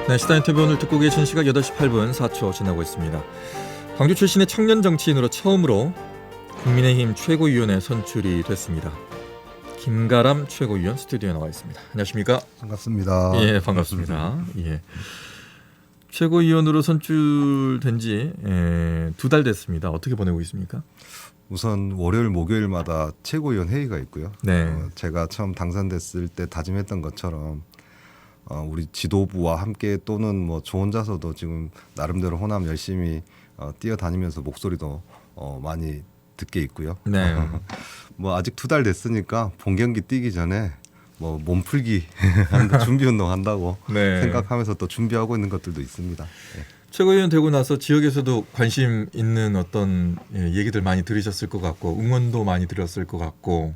네, 시사 인터뷰 오늘 듣고 계신 시각 8시 8분 4초 지나고 있습니다. 광주 출신의 청년 정치인으로 처음으로 국민의힘 최고위원에 선출이 됐습니다. 김가람 최고위원 스튜디오에 나와 있습니다. 안녕하십니까? 반갑습니다. 예, 반갑습니다. 예. 최고위원으로 선출된 지 2달 됐습니다. 어떻게 보내고 있습니까? 우선 월요일 목요일마다 최고위원 회의가 있고요. 네. 제가 처음 당선됐을 때 다짐했던 것처럼 우리 지도부와 함께 또는 뭐 저 혼자서도 지금 나름대로 호남 열심히 뛰어다니면서 목소리도 많이 듣게 있고요. 네. 뭐 아직 2달 됐으니까 본 경기 뛰기 전에 뭐 몸풀기 준비 운동 한다고 네. 생각하면서 또 준비하고 있는 것들도 있습니다. 네. 최고위원 되고 나서 지역에서도 관심 있는 어떤 얘기들 많이 들으셨을 것 같고 응원도 많이 들었을 것 같고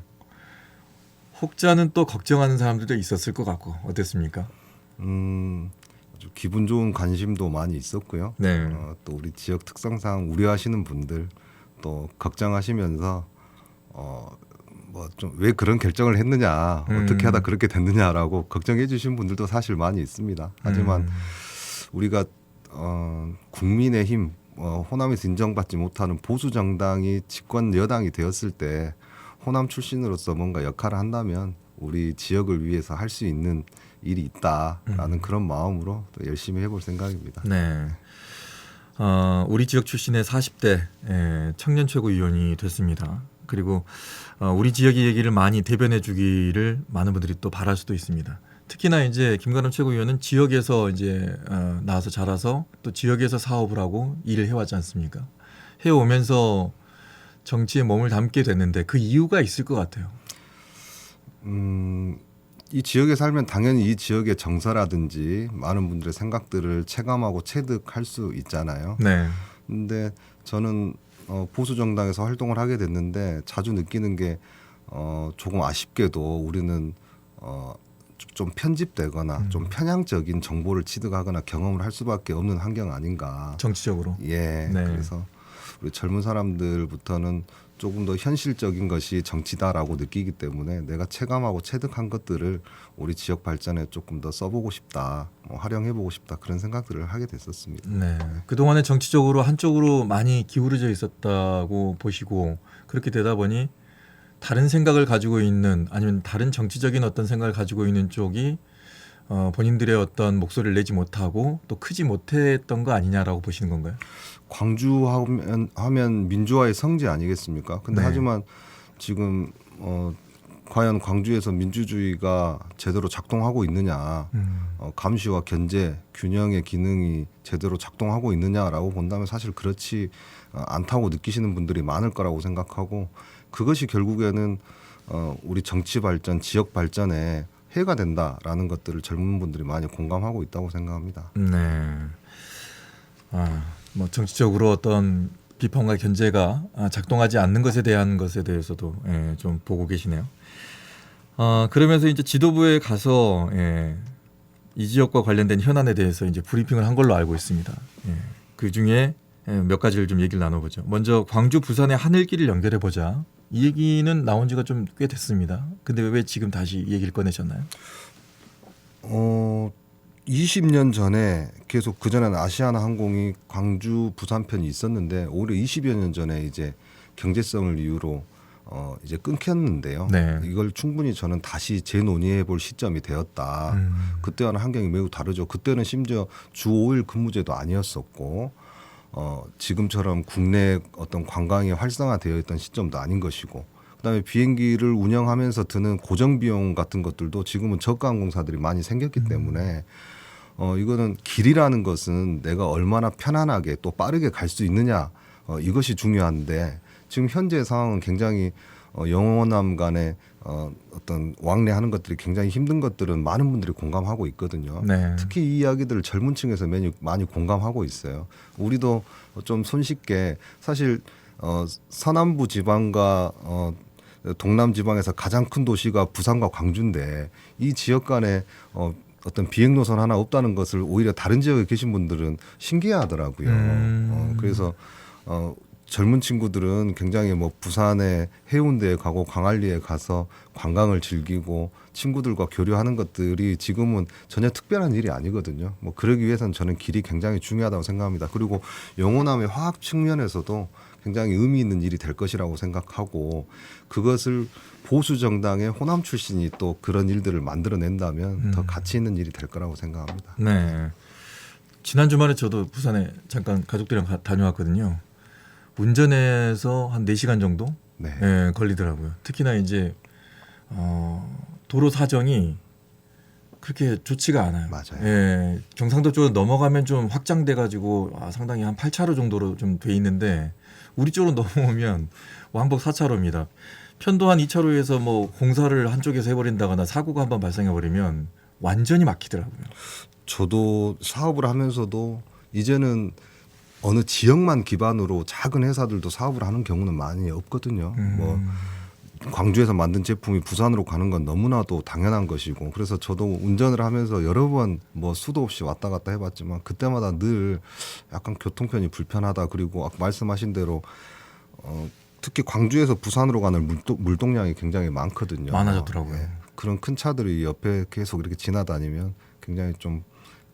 혹자는 또 걱정하는 사람들도 있었을 것 같고 어땠습니까? 아주 기분 좋은 관심도 많이 있었고요. 네. 또 우리 지역 특성상 우려하시는 분들 또 걱정하시면서 뭐 좀 왜 그런 결정을 했느냐 어떻게 하다 그렇게 됐느냐라고 걱정해 주신 분들도 사실 많이 있습니다. 하지만 우리가 국민의힘 호남에서 인정받지 못하는 보수 정당이 집권 여당이 되었을 때 호남 출신으로서 뭔가 역할을 한다면 우리 지역을 위해서 할 수 있는 일이 있다라는 그런 마음으로 또 열심히 해볼 생각입니다. 네. 우리 지역 출신의 40대 청년 최고위원이 됐습니다. 그리고 우리 지역의 얘기를 많이 대변해 주기를 많은 분들이 또 바랄 수도 있습니다. 특히나 이제 김가람 최고위원은 지역에서 이제 나와서 자라서 또 지역에서 사업을 하고 일을 해왔지 않습니까? 해오면서 정치에 몸을 담게 됐는데 그 이유가 있을 것 같아요. 이 지역에 살면 당연히 이 지역의 정서라든지 많은 분들의 생각들을 체감하고 체득할 수 있잖아요. 네. 근데 저는 보수 정당에서 활동을 하게 됐는데 자주 느끼는 게 조금 아쉽게도 우리는 좀 편집되거나 좀 편향적인 정보를 취득하거나 경험을 할 수밖에 없는 환경 아닌가. 정치적으로. 예. 네. 그래서 우리 젊은 사람들부터는 조금 더 현실적인 것이 정치다라고 느끼기 때문에 내가 체감하고 체득한 것들을 우리 지역 발전에 조금 더 써보고 싶다, 활용해보고 싶다 그런 생각들을 하게 됐었습니다. 네. 그동안에 정치적으로 한쪽으로 많이 기울어져 있었다고 보시고 그렇게 되다 보니 다른 생각을 가지고 있는 아니면 다른 정치적인 어떤 생각을 가지고 있는 쪽이 본인들의 어떤 목소리를 내지 못하고 또 크지 못했던 거 아니냐라고 보시는 건가요? 광주 하면 민주화의 성지 아니겠습니까? 근데 네. 하지만 지금 과연 광주에서 민주주의가 제대로 작동하고 있느냐, 감시와 견제, 균형의 기능이 제대로 작동하고 있느냐라고 본다면 사실 그렇지 않다고 느끼시는 분들이 많을 거라고 생각하고 그것이 결국에는 우리 정치 발전, 지역 발전에 해가 된다라는 것들을 젊은 분들이 많이 공감하고 있다고 생각합니다. 네. 뭐 정치적으로 어떤 비판과 견제가 작동하지 않는 것에 대한 것에 대해서도 좀 보고 계시네요. 그러면서 이제 지도부에 가서 이 지역과 관련된 현안에 대해서 이제 브리핑을 한 걸로 알고 있습니다. 그 중에 몇 가지를 좀 얘기를 나눠보죠. 먼저 광주 부산의 하늘길을 연결해 보자. 이 얘기는 나온 지가 좀 꽤 됐습니다. 근데 왜 지금 다시 이 얘기를 꺼내셨나요? 20년 전에 계속 그전에는 아시아나 항공이 광주 부산 편이 있었는데 오히려 20여 년 전에 이제 경제성을 이유로 이제 끊겼는데요. 네. 이걸 충분히 저는 다시 재논의해 볼 시점이 되었다. 그때와는 환경이 매우 다르죠. 그때는 심지어 주 5일 근무제도 아니었었고 지금처럼 국내 어떤 관광이 활성화되어 있던 시점도 아닌 것이고 그다음에 비행기를 운영하면서 드는 고정 비용 같은 것들도 지금은 저가 항공사들이 많이 생겼기 때문에 이거는 길이라는 것은 내가 얼마나 편안하게 또 빠르게 갈 수 있느냐 이것이 중요한데 지금 현재 상황은 굉장히 영호남 간의 어떤 왕래하는 것들이 굉장히 힘든 것들은 많은 분들이 공감하고 있거든요. 네. 특히 이 이야기들을 젊은 층에서 많이 공감하고 있어요. 우리도 좀 손쉽게 사실 서남부 지방과 동남 지방에서 가장 큰 도시가 부산과 광주인데 이 지역 간에 어떤 비행 노선 하나 없다는 것을 오히려 다른 지역에 계신 분들은 신기해하더라고요. 그래서 젊은 친구들은 굉장히 뭐 부산에 해운대에 가고 광안리에 가서 관광을 즐기고 친구들과 교류하는 것들이 지금은 전혀 특별한 일이 아니거든요. 뭐 그러기 위해서는 저는 길이 굉장히 중요하다고 생각합니다. 그리고 영호남의 화학 측면에서도 굉장히 의미 있는 일이 될 것이라고 생각하고 그것을 보수 정당의 호남 출신이 또 그런 일들을 만들어낸다면 더 가치 있는 일이 될 거라고 생각합니다. 네. 지난 주말에 저도 부산에 잠깐 가족들이랑 다녀왔거든요. 운전해서 한 4시간 정도 네. 예, 걸리더라고요. 특히나 이제 도로 사정이 그렇게 좋지가 않아요. 맞아요. 예, 경상도 쪽으로 넘어가면 좀 확장돼 가지고 상당히 한 8차로 정도로 좀 돼 있는데 우리 쪽으로 넘어오면 왕복 4차로입니다. 편도 한 2차로에서 뭐 공사를 한쪽에서 해버린다거나 사고가 한번 발생해버리면 완전히 막히더라고요. 저도 사업을 하면서도 이제는 어느 지역만 기반으로 작은 회사들도 사업을 하는 경우는 많이 없거든요. 뭐 광주에서 만든 제품이 부산으로 가는 건 너무나도 당연한 것이고 그래서 저도 운전을 하면서 여러 번 뭐 수도 없이 왔다 갔다 해봤지만 그때마다 늘 약간 교통편이 불편하다. 그리고 아까 말씀하신 대로 특히 광주에서 부산으로 가는 물동량이 굉장히 많거든요. 많아졌더라고요. 예. 그런 큰 차들이 옆에 계속 이렇게 지나다니면 굉장히 좀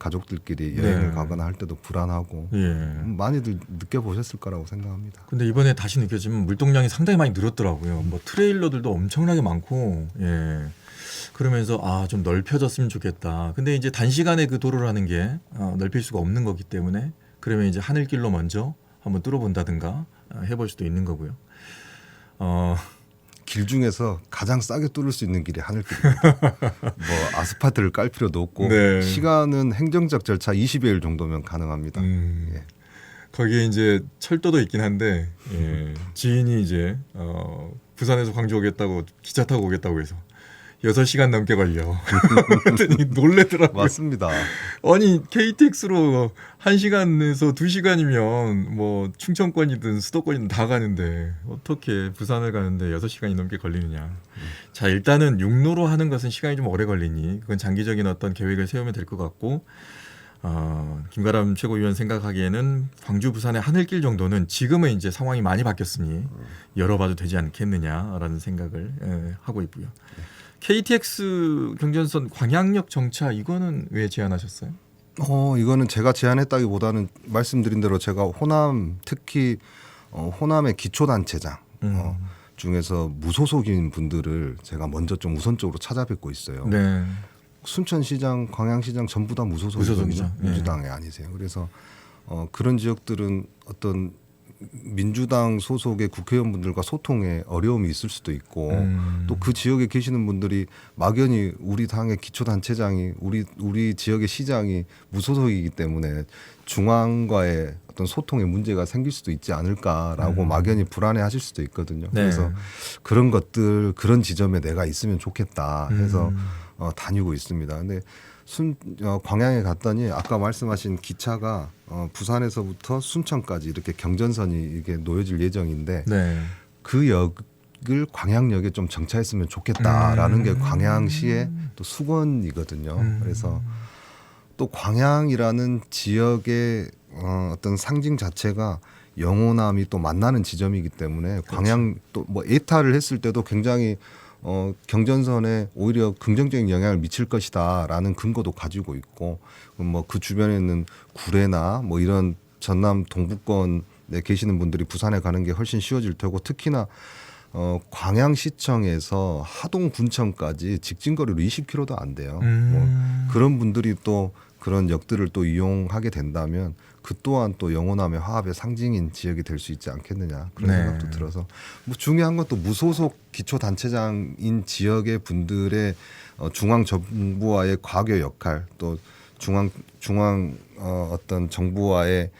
가족들끼리 여행을 네. 가거나 할 때도 불안하고 예. 많이들 느껴보셨을 거라고 생각합니다. 근데 이번에 다시 느껴지면 물동량이 상당히 많이 늘었더라고요. 뭐 트레일러들도 엄청나게 많고, 예. 그러면서 좀 넓혀졌으면 좋겠다. 근데 이제 단시간에 그 도로를 하는 게 넓힐 수가 없는 거기 때문에 그러면 이제 하늘길로 먼저 한번 뚫어본다든가 해볼 수도 있는 거고요. 길 중에서 가장 싸게 뚫을 수 있는 길이 하늘길입니다. 뭐 아스팔트를 깔 필요도 없고 네. 시간은 행정적 절차 20여일 정도면 가능합니다. 예. 거기에 이제 철도도 있긴 한데 지인이 이제 부산에서 광주 오겠다고 기차 타고 오겠다고 해서 6시간 넘게 걸려. 그랬더니 놀래더라고요. 맞습니다. 아니 KTX로 1시간에서 2시간이면 뭐 충청권이든 수도권이든 다 가는데 어떻게 부산을 가는데 6시간이 넘게 걸리느냐. 자 일단은 육로로 하는 것은 시간이 좀 오래 걸리니 그건 장기적인 어떤 계획을 세우면 될 것 같고 김가람 최고위원 생각하기에는 광주 부산의 하늘길 정도는 지금은 이제 상황이 많이 바뀌었으니 열어봐도 되지 않겠느냐라는 생각을 하고 있고요. KTX 경전선 광양역 정차 이거는 왜 제안하셨어요? 이거는 제가 제안했다기보다는 말씀드린 대로 제가 호남 특히 호남의 기초단체장 중에서 무소속인 분들을 제가 먼저 좀 우선적으로 찾아뵙고 있어요. 네. 순천시장, 광양시장 전부 다 무소속이죠. 무소속이죠. 민주당에 아니세요. 그래서 그런 지역들은 어떤 민주당 소속의 국회의원분들과 소통에 어려움이 있을 수도 있고 또 그 지역에 계시는 분들이 막연히 우리 당의 기초단체장이 우리 지역의 시장이 무소속이기 때문에 중앙과의 어떤 소통에 문제가 생길 수도 있지 않을까라고 막연히 불안해하실 수도 있거든요. 네. 그래서 그런 것들 그런 지점에 내가 있으면 좋겠다 해서 다니고 있습니다. 근데 광양에 갔더니 아까 말씀하신 기차가 부산에서부터 순천까지 이렇게 경전선이 이렇게 놓여질 예정인데 네. 그 역을 광양역에 좀 정차했으면 좋겠다라는 게 광양시의 또 수건이거든요. 그래서 또 광양이라는 지역의 어떤 상징 자체가 영호남이 또 만나는 지점이기 때문에 광양 또 뭐 예타를 했을 때도 굉장히 경전선에 오히려 긍정적인 영향을 미칠 것이다라는 근거도 가지고 있고 뭐 그 주변에 있는 구례나 뭐 이런 전남 동부권에 계시는 분들이 부산에 가는 게 훨씬 쉬워질 테고 특히나 광양시청에서 하동군청까지 직진거리로 20km도 안 돼요. 뭐 그런 분들이 또 그런 역들을 또 이용하게 된다면 그 또한 또 영호남의 화합의 상징인 지역이 될 수 있지 않겠느냐 그런 네. 생각도 들어서 뭐 중요한 건 또 무소속 기초단체장인 지역의 분들의 중앙 정부와의 과교 역할 또 중앙 어떤 정부와의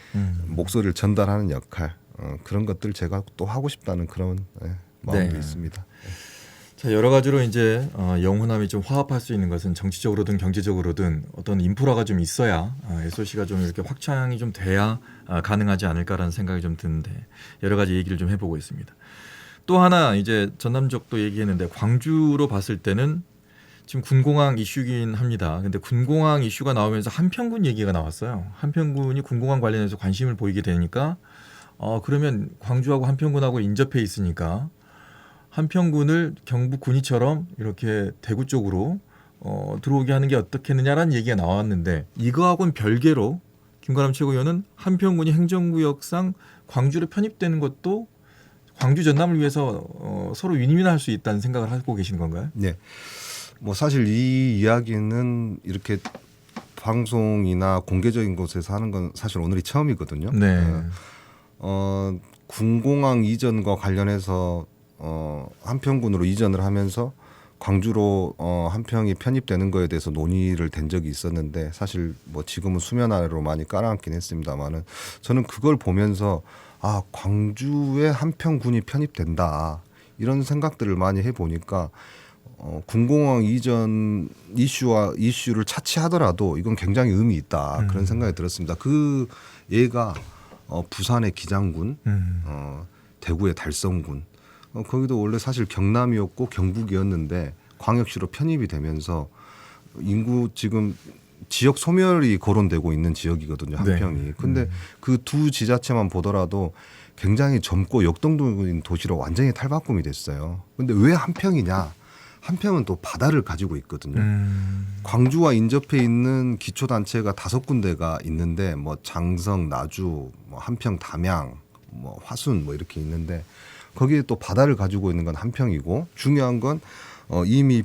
목소리를 전달하는 역할 그런 것들 제가 또 하고 싶다는 그런 마음도 네. 있습니다. 자 여러 가지로 이제 영호남이 좀 화합할 수 있는 것은 정치적으로든 경제적으로든 어떤 인프라가 좀 있어야 SOC가 좀 이렇게 확장이 좀 돼야 가능하지 않을까라는 생각이 좀 드는데 여러 가지 얘기를 좀 해보고 있습니다. 또 하나 이제 전남적도 얘기했는데 광주로 봤을 때는 지금 군공항 이슈긴 합니다. 근데 군공항 이슈가 나오면서 한평군 얘기가 나왔어요. 한평군이 군공항 관련해서 관심을 보이게 되니까 그러면 광주하고 한평군하고 인접해 있으니까 한평군을 경북군이처럼 이렇게 대구 쪽으로 들어오게 하는 게 어떻겠느냐라는 얘기가 나왔는데 이거하고는 별개로 김관람 최고위원은 한평군이 행정구역상 광주로 편입되는 것도 광주 전남을 위해서 서로 윈윈할 수 있다는 생각을 하고 계신 건가요? 네. 뭐 사실 이 이야기는 이렇게 방송이나 공개적인 곳에서 하는 건 사실 오늘이 처음이거든요. 네. 군공항 이전과 관련해서 한평군으로 이전을 하면서 광주로 한평이 편입되는 거에 대해서 논의를 된 적이 있었는데 사실 뭐 지금은 수면 아래로 많이 깔아앉긴 했습니다만은 저는 그걸 보면서 광주에 한평군이 편입된다 이런 생각들을 많이 해보니까 군공항 이전 이슈를 차치하더라도 이건 굉장히 의미 있다 그런 생각이 들었습니다. 그 예가 부산의 기장군, 대구의 달성군, 거기도 원래 사실 경남이었고 경북이었는데 광역시로 편입이 되면서 인구 지금 지역 소멸이 거론되고 있는 지역이거든요. 한평이. 네. 근데 그 두 지자체만 보더라도 굉장히 젊고 역동적인 도시로 완전히 탈바꿈이 됐어요. 근데 왜 한평이냐? 한평은 또 바다를 가지고 있거든요. 광주와 인접해 있는 기초단체가 5군데가 있는데 뭐 장성, 나주, 뭐 한평, 담양, 뭐 화순 뭐 이렇게 있는데 거기에 또 바다를 가지고 있는 건 한평이고 중요한 건 이미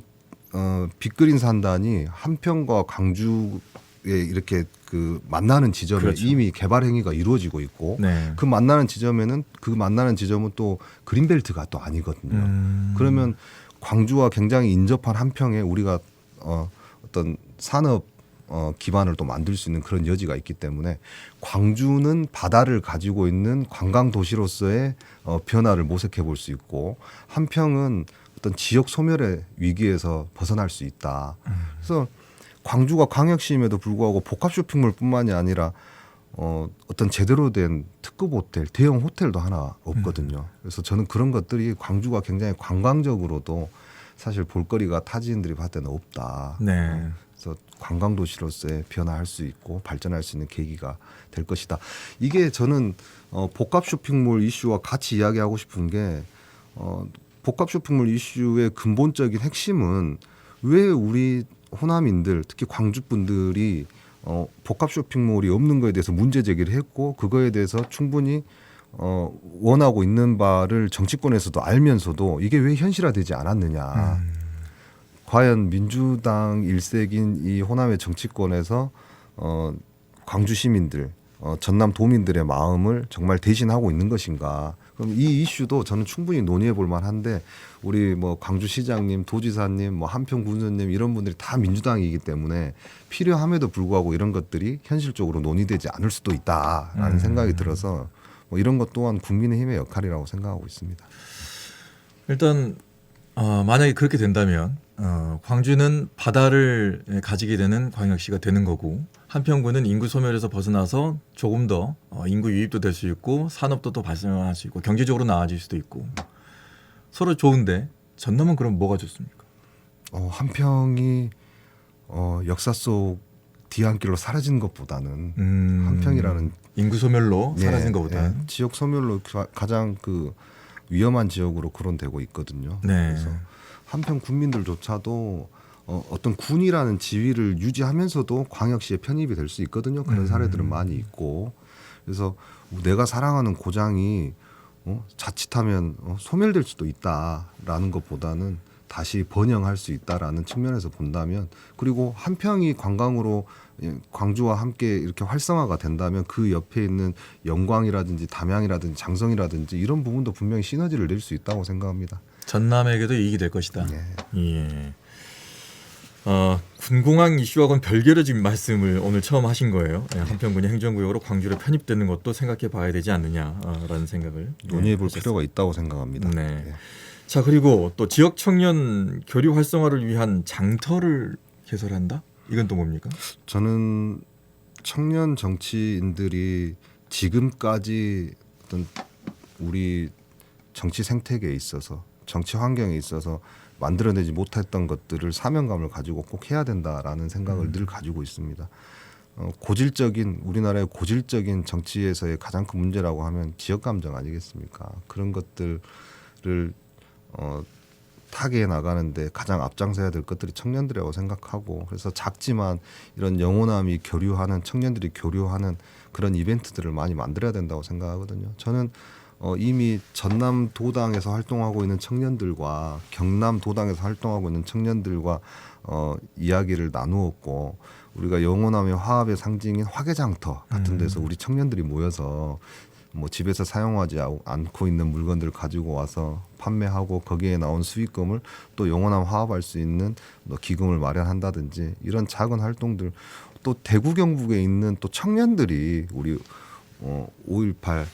빅그린 산단이 한평과 광주에 이렇게 그 만나는 지점에 그렇죠. 이미 개발 행위가 이루어지고 있고 네. 그 만나는 지점은 또 그린벨트가 또 아니거든요. 그러면 광주와 굉장히 인접한 한평에 우리가 어떤 산업 기반을 또 만들 수 있는 그런 여지가 있기 때문에 광주는 바다를 가지고 있는 관광 도시로서의 변화를 모색해 볼 수 있고 한평은 어떤 지역 소멸의 위기에서 벗어날 수 있다. 그래서 광주가 광역시임에도 불구하고 복합 쇼핑몰뿐만이 아니라 어떤 제대로 된 특급 호텔, 대형 호텔도 하나 없거든요. 그래서 저는 그런 것들이 광주가 굉장히 관광적으로도 사실 볼거리가 타지인들이 봤을 때는 없다. 네. 그래서 관광 도시로서의 변화할 수 있고 발전할 수 있는 계기가 될 것이다. 이게 저는 복합 쇼핑몰 이슈와 같이 이야기하고 싶은 게 복합 쇼핑몰 이슈의 근본적인 핵심은 왜 우리 호남인들 특히 광주 분들이 복합 쇼핑몰이 없는 거에 대해서 문제 제기를 했고 그거에 대해서 충분히 원하고 있는 바를 정치권에서도 알면서도 이게 왜 현실화되지 않았느냐. 과연 민주당 일색인 이 호남의 정치권에서 광주 시민들, 전남 도민들의 마음을 정말 대신하고 있는 것인가. 그럼 이 이슈도 저는 충분히 논의해 볼 만한데 우리 뭐 광주시장님, 도지사님, 뭐 한평군수님 이런 분들이 다 민주당이기 때문에 필요함에도 불구하고 이런 것들이 현실적으로 논의되지 않을 수도 있다라는 생각이 들어서 뭐 이런 것 또한 국민의힘의 역할이라고 생각하고 있습니다. 일단 만약에 그렇게 된다면 광주는 바다를 가지게 되는 광역시가 되는 거고 한평군은 인구 소멸에서 벗어나서 조금 더 인구 유입도 될 수 있고 산업도 또 발전할 수 있고 경제적으로 나아질 수도 있고 서로 좋은데 전남은 그럼 뭐가 좋습니까? 한평이 역사 속 뒤안길로 사라진 것보다는 한평이라는 인구 소멸로 사라진 것보다 지역 소멸로 가장 그 위험한 지역으로 거론되고 있거든요. 네. 그래서 한평 군민들조차도 어떤 군이라는 지위를 유지하면서도 광역시에 편입이 될 수 있거든요. 그런 사례들은 많이 있고 그래서 내가 사랑하는 고장이 자칫하면 소멸될 수도 있다라는 것보다는 다시 번영할 수 있다라는 측면에서 본다면 그리고 한평이 관광으로 광주와 함께 이렇게 활성화가 된다면 그 옆에 있는 영광이라든지 담양이라든지 장성이라든지 이런 부분도 분명히 시너지를 낼 수 있다고 생각합니다. 전남에게도 이익이 될 것이다. 네. 예. 군공항 이슈하고는 별개로 지금 말씀을 오늘 처음 하신 거예요. 한평군이 행정구역으로 광주로 편입되는 것도 생각해 봐야 되지 않느냐라는 생각을 논의해 볼 필요가 있다고 생각합니다. 네. 네. 자 그리고 또 지역 청년 교류 활성화를 위한 장터를 개설한다? 이건 또 뭡니까? 저는 청년 정치인들이 지금까지 어떤 우리 정치 생태계에 있어서 정치 환경에 있어서 만들어내지 못했던 것들을 사명감을 가지고 꼭 해야 된다라는 생각을 늘 가지고 있습니다. 고질적인 우리나라의 고질적인 정치에서의 가장 큰 문제라고 하면 지역 감정 아니겠습니까? 그런 것들을 타개해 나가는데 가장 앞장서야 될 것들이 청년들이라고 생각하고 그래서 작지만 이런 영호남이 교류하는 청년들이 교류하는 그런 이벤트들을 많이 만들어야 된다고 생각하거든요. 저는 이미 전남 도당에서 활동하고 있는 청년들과 경남 도당에서 활동하고 있는 청년들과 이야기를 나누었고 우리가 영호남의 화합의 상징인 화개장터 같은 데서 우리 청년들이 모여서 뭐 집에서 사용하지 않고 있는 물건들을 가지고 와서 판매하고 거기에 나온 수익금을 또 영호남 화합할 수 있는 기금을 마련한다든지 이런 작은 활동들 또 대구 경북에 있는 또 청년들이 우리 5.18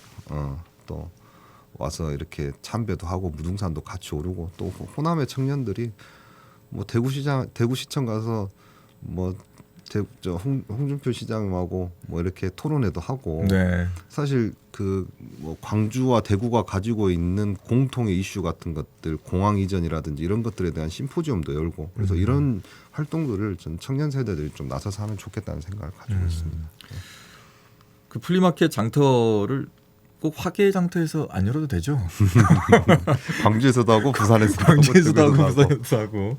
또 와서 이렇게 참배도 하고 무등산도 같이 오르고 또 호남의 청년들이 뭐 대구시청 가서 뭐 홍준표 시장하고 뭐 이렇게 토론회도 하고 네. 사실 그 뭐 광주와 대구가 가지고 있는 공통의 이슈 같은 것들 공항 이전이라든지 이런 것들에 대한 심포지엄도 열고 그래서 이런 활동들을 전 청년 세대들이 좀 나서서 하면 좋겠다는 생각을 가지고 있습니다. 그 플리마켓 장터를 꼭 화개장터에서 안 열어도 되죠? 광주에서도 하고 부산에서도 광주에서도 하고 대구에서도 부산에서도 하고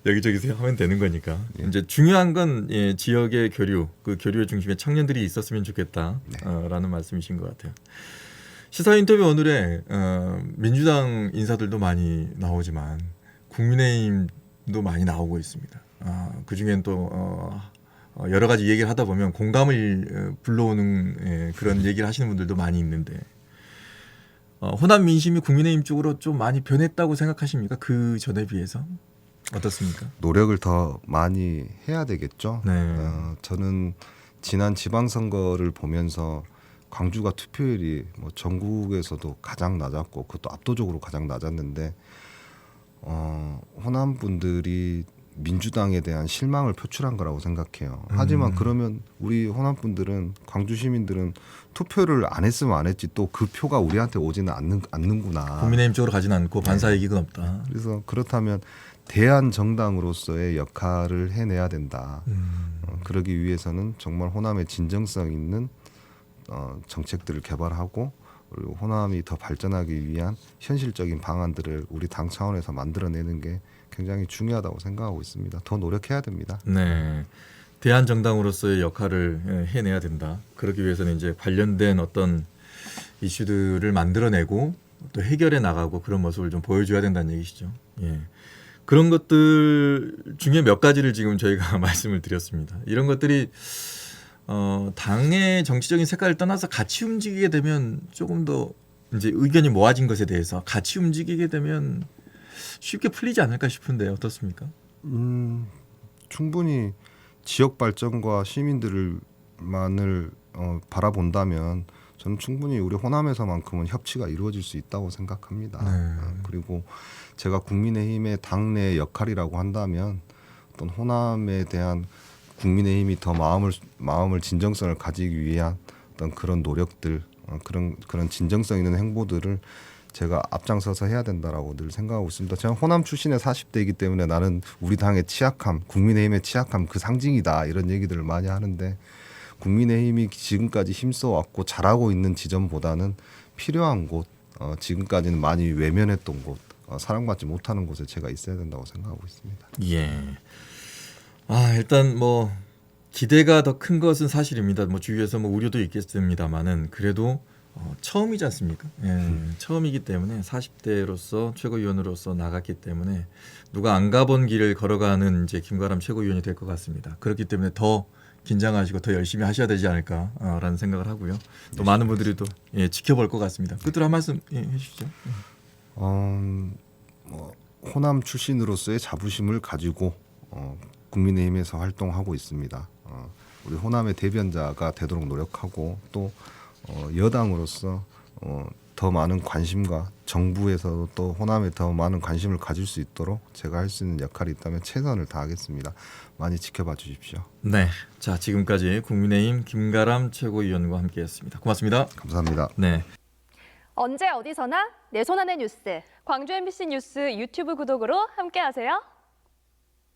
여기저기서 하면 되는 거니까. 이제 중요한 건 지역의 교류, 그 교류의 중심에 청년들이 있었으면 좋겠다라는 말씀이신 것 같아요. 시사 인터뷰 오늘에 민주당 인사들도 많이 나오지만 국민의힘도 많이 나오고 있습니다. 그 중엔 또 여러 가지 얘기를 하다 보면 공감을 불러오는 그런 얘기를 하시는 분들도 많이 있는데 호남 민심이 국민의힘 쪽으로 좀 많이 변했다고 생각하십니까? 그 전에 비해서 어떻습니까? 노력을 더 많이 해야 되겠죠. 네. 저는 지난 지방선거를 보면서 광주가 투표율이 뭐 전국에서도 가장 낮았고 그것도 압도적으로 가장 낮았는데 호남 분들이 민주당에 대한 실망을 표출한 거라고 생각해요. 하지만 그러면 우리 호남 분들은 광주 시민들은 투표를 안 했으면 안 했지 또 그 표가 우리한테 오지는 않는구나. 국민의힘 쪽으로 가지는 않고 반사이익은 없다. 그래서 그렇다면 대한 정당으로서의 역할을 해내야 된다. 그러기 위해서는 정말 호남의 진정성 있는 정책들을 개발하고 그리고 호남이 더 발전하기 위한 현실적인 방안들을 우리 당 차원에서 만들어내는 게 굉장히 중요하다고 생각하고 있습니다. 더 노력해야 됩니다. 네, 대한 정당으로서의 역할을 해내야 된다. 그러기 위해서는 이제 관련된 어떤 이슈들을 만들어내고 또 해결해 나가고 그런 모습을 좀 보여줘야 된다는 얘기시죠. 예. 그런 것들 중에 몇 가지를 지금 저희가 말씀을 드렸습니다. 이런 것들이 당의 정치적인 색깔을 떠나서 같이 움직이게 되면 조금 더 이제 의견이 모아진 것에 대해서 같이 움직이게 되면 쉽게 풀리지 않을까 싶은데 어떻습니까? 충분히 지역 발전과 시민들만을 바라본다면 저는 충분히 우리 호남에서만큼은 협치가 이루어질 수 있다고 생각합니다. 그리고 제가 국민의힘의 당내 역할이라고 한다면 어떤 호남에 대한 국민의힘이 더 마음을 진정성을 가지기 위한 어떤 그런 노력들, 그런 진정성 있는 행보들을 제가 앞장서서 해야 된다라고 늘 생각하고 있습니다. 저는 호남 출신의 40대이기 때문에 나는 우리 당의 취약함, 국민의힘의 취약함 그 상징이다 이런 얘기들을 많이 하는데 국민의힘이 지금까지 힘써왔고 잘하고 있는 지점보다는 필요한 곳, 지금까지는 많이 외면했던 곳, 사랑받지 못하는 곳에 제가 있어야 된다고 생각하고 있습니다. 예. 일단 뭐 기대가 더 큰 것은 사실입니다. 뭐 주위에서 뭐 우려도 있겠습니다만은 그래도 처음이지 않습니까? 예, 처음이기 때문에 40대로서 최고위원으로서 나갔기 때문에 누가 안 가본 길을 걸어가는 이제 김가람 최고위원이 될 것 같습니다. 그렇기 때문에 더 긴장하시고 더 열심히 하셔야 되지 않을까라는 생각을 하고요. 또 많은 분들이 또 지켜볼 것 같습니다. 끝으로 한 말씀 해주시죠. 뭐 호남 출신으로서의 자부심을 가지고 국민의힘에서 활동하고 있습니다. 우리 호남의 대변자가 되도록 노력하고 또 여당으로서 더 많은 관심과 정부에서도 또 호남에 더 많은 관심을 가질 수 있도록 제가 할 수 있는 역할이 있다면 최선을 다하겠습니다. 많이 지켜봐 주십시오. 네, 자 지금까지 국민의힘 김가람 최고위원과 함께했습니다. 고맙습니다. 감사합니다. 네. 언제 어디서나 내 손 안의 뉴스. 광주 MBC 뉴스 유튜브 구독으로 함께하세요.